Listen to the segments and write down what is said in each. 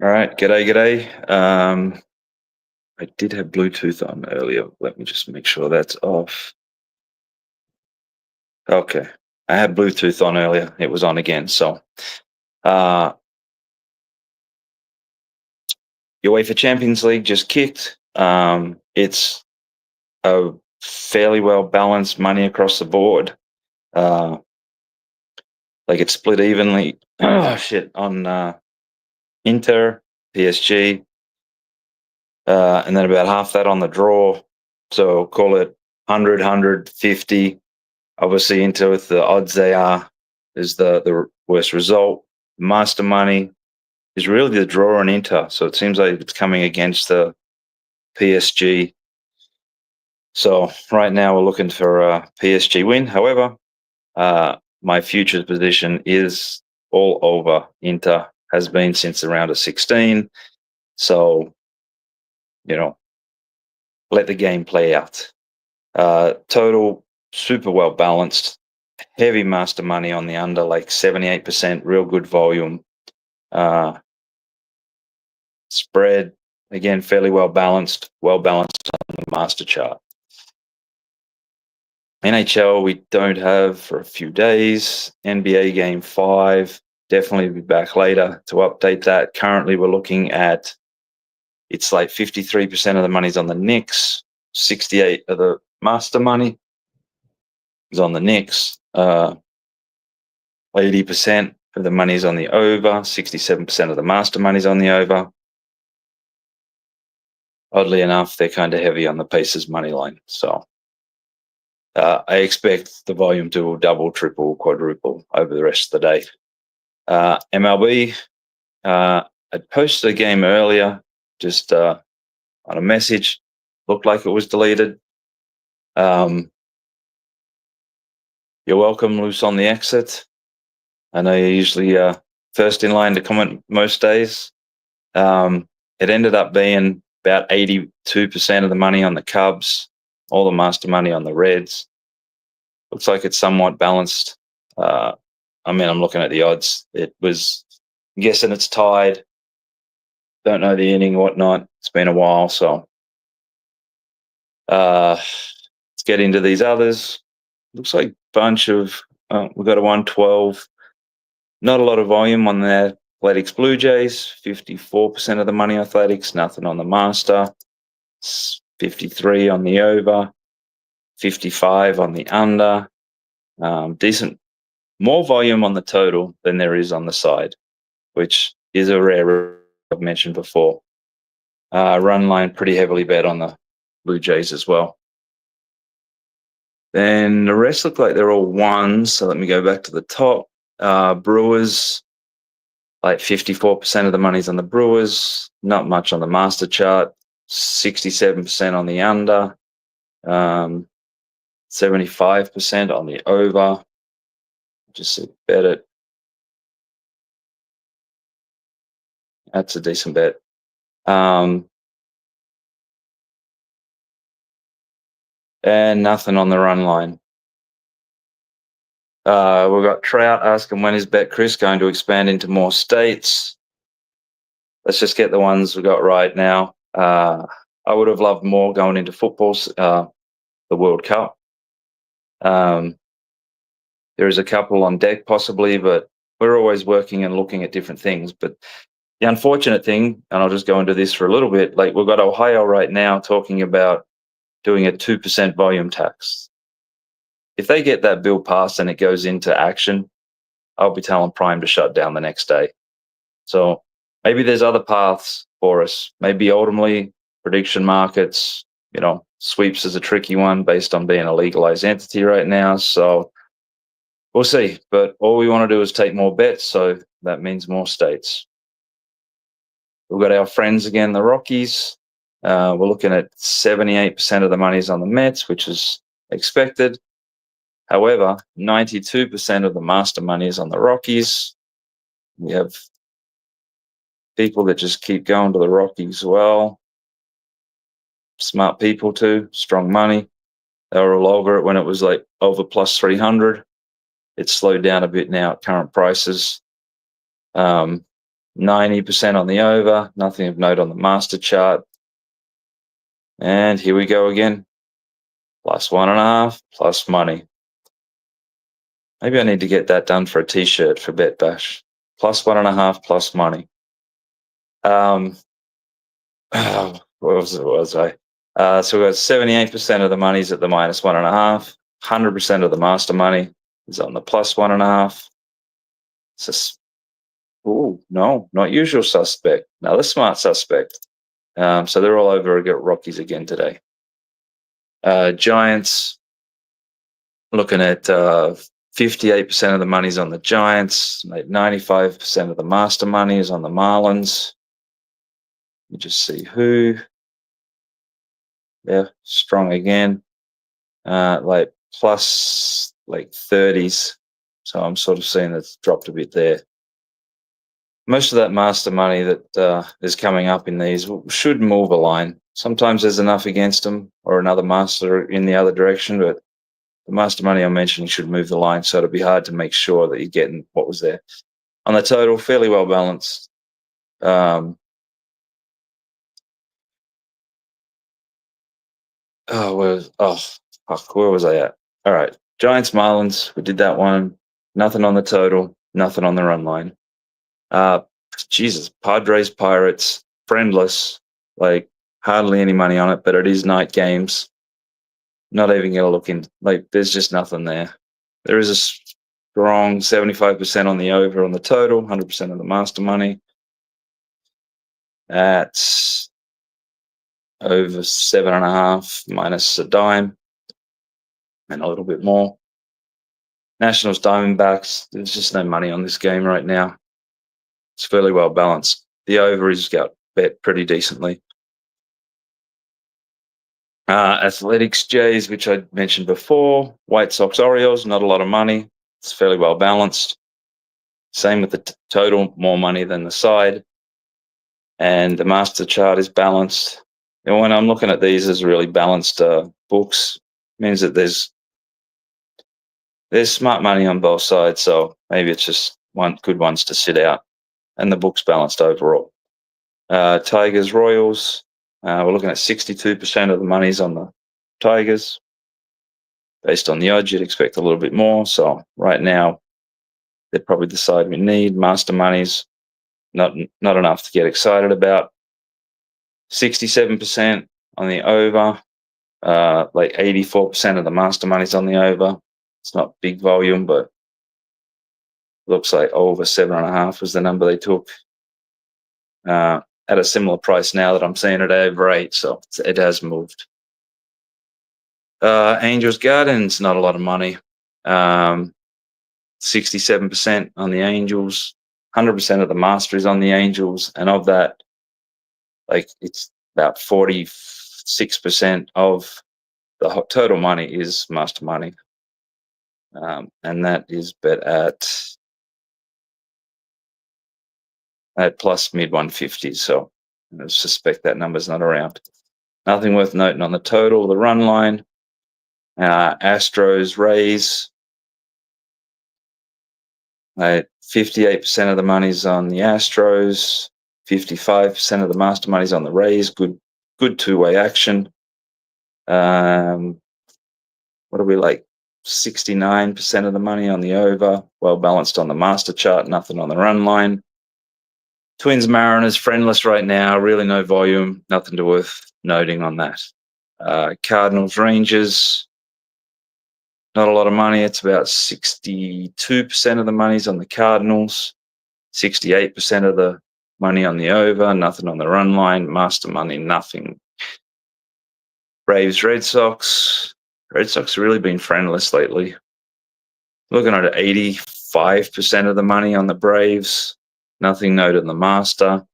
All right, g'day. I did have Bluetooth on earlier. Let me just make sure that's off. Okay, I had Bluetooth on earlier. It was on again. So, uh, UEFA Champions League just kicked. It's a fairly well balanced money across the board. Uh, like it's split evenly. Oh shit on Inter, PSG, and then about half that on the draw. So call it 100, Obviously, Inter with the odds they are is the worst result. Master money is really the draw on Inter, so it seems like it's coming against the PSG. So right now we're looking for a PSG win. However, my futures position is all over Inter, has been since the round of 16. So, let the game play out. Total super well balanced, heavy master money on the under, like 78%, real good volume. Spread, again, fairly well balanced on the master chart. NHL, we don't have for a few days. NBA game 5, definitely be back later to update that. Currently, we're looking at it's like 53% of the money's on the Knicks, 68 of the master money is on the Knicks. 80% of the money's on the over, 67% of the master money's on the over. Oddly enough, they're kind of heavy on the Pacers money line. So I expect the volume to double, triple, quadruple over the rest of the day. MLB, I posted a game earlier, just on a message. Looked like it was deleted. You're welcome, loose on the exit. I know you're usually first in line to comment most days. It ended up being about 82% of the money on the Cubs, all the master money on the Reds. Looks like it's somewhat balanced. I'm looking at the odds. I'm guessing it's tied. Don't know the inning, whatnot. It's been a while, so let's get into these others. Looks like a bunch of we've got a 112. Not a lot of volume on the Athletics Blue Jays. 54% of the money Athletics. Nothing on the master. 53 on the over. 55 on the under. Decent. More volume on the total than there is on the side, which is a rare. I've mentioned before. Run line pretty heavily bet on the Blue Jays as well. Then the rest look like they're all ones. So let me go back to the top. Brewers, like 54% of the money's on the Brewers. Not much on the master chart. 67% on the under. 75% on the over. Just bet it. That's a decent bet. And nothing on the run line. We've got Trout asking when is Bet-Chris going to expand into more states. Let's just get the ones we got right now. I would have loved more going into football, the World Cup. There is a couple on deck possibly, but we're always working and looking at different things. But the unfortunate thing, and I'll just go into this for a little bit, like we've got Ohio right now talking about doing a 2% volume tax. If they get that bill passed and it goes into action, I'll be telling Prime to shut down the next day. So maybe there's other paths for us. Maybe ultimately prediction markets, sweeps is a tricky one based on being a legalized entity right now. So we'll see. But all we want to do is take more bets. So that means more states. We've got our friends again, the Rockies. We're looking at 78% of the money's on the Mets, which is expected. However, 92% of the master money is on the Rockies. We have people that just keep going to the Rockies well. Smart people too, strong money. They were all over it when it was like over plus 300. It's slowed down a bit now at current prices. 90% on the over, nothing of note on the master chart. And here we go again. +1.5, plus money. Maybe I need to get that done for a t-shirt for Bet Bash. +1.5, plus money. What was I? So we've got 78% of the money's at the -1.5. 100% of the master money is on the +1.5. No, not usual suspect. Another smart suspect. So they're all over at Rockies again today. Giants, looking at 58% of the money's on the Giants. 95% of the master money is on the Marlins. You just see who. Yeah, strong again. Like plus like 30s. So I'm sort of seeing it's dropped a bit there. Most of that master money that is coming up in these should move a line. Sometimes there's enough against them or another master in the other direction, but the master money I'm mentioning should move the line, so it'll be hard to make sure that you're getting what was there. On the total, fairly well balanced. Where was I at? All right, Giants, Marlins, we did that one. Nothing on the total, nothing on the run line. Jesus, Padres, Pirates, friendless, like hardly any money on it, but it is night games. Not even going to look in, like there's just nothing there. There is a strong 75% on the over on the total, 100% of the master money. That's over 7.5 minus a dime and a little bit more. Nationals, Diamondbacks, there's just no money on this game right now. It's fairly well balanced. The over is got bet pretty decently. Athletics, Jays, which I mentioned before. White Sox, Orioles, not a lot of money. It's fairly well balanced. Same with the total, more money than the side. And the master chart is balanced. And when I'm looking at these as really balanced books, it means that there's smart money on both sides. So maybe it's just good ones to sit out. And the book's balanced overall. Tigers, Royals, we're looking at 62% of the money's on the Tigers. Based on the odds, you'd expect a little bit more. So right now, they're probably the side we need. Master money's not enough to get excited about. 67% on the over. Like 84% of the master money's on the over. It's not big volume, but looks like over 7.5 was the number they took. At a similar price now that I'm seeing it over 8, so it has moved. Angels Gardens, not a lot of money. 67% on the Angels, 100% of the master is on the Angels, and of that, like it's about 46% of the total money is master money, and that is bet at plus mid 150s. So I suspect that number's not around. Nothing worth noting on the total. The run line, Astros, Rays. 58% of the money's on the Astros. 55% of the master money's on the Rays. Good two-way action. What are we like? 69% of the money on the over. Well balanced on the master chart. Nothing on the run line. Twins, Mariners, friendless right now. Really no volume. Nothing to worth noting on that. Cardinals, Rangers. Not a lot of money. It's about 62% of the money's on the Cardinals. 68% of the money on the over. Nothing on the run line. Master money, nothing. Braves, Red Sox. Red Sox have really been friendless lately. Looking at 85% of the money on the Braves. Nothing noted on the master.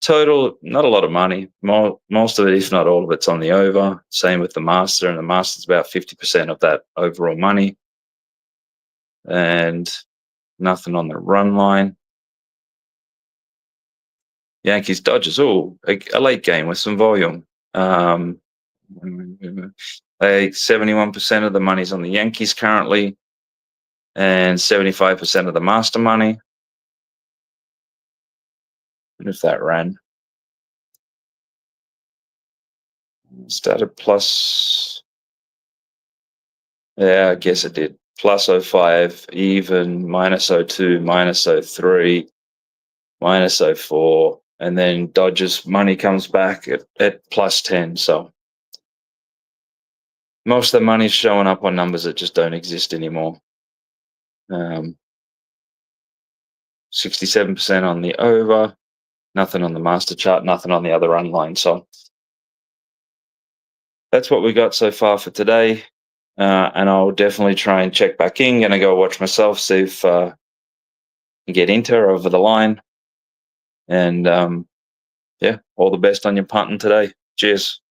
Total, not a lot of money. Most of it, if not all of it's on the over. Same with the master, and the master's about 50% of that overall money. And nothing on the run line. Yankees, Dodgers, a late game with some volume. Like 71% of the money's on the Yankees currently. and 75% of the master money. And if that ran, started plus, yeah, I guess it did. Plus +05, even, -02, -03, -04, and then Dodgers money comes back at +10. So most of the money's showing up on numbers that just don't exist anymore. 67% on the over, nothing on the master chart, nothing on the other run line. So that's what we got so far for today. And I'll definitely try and check back in. Gonna go watch myself, see if I can get Inter over the line. And yeah, all the best on your punting today. Cheers.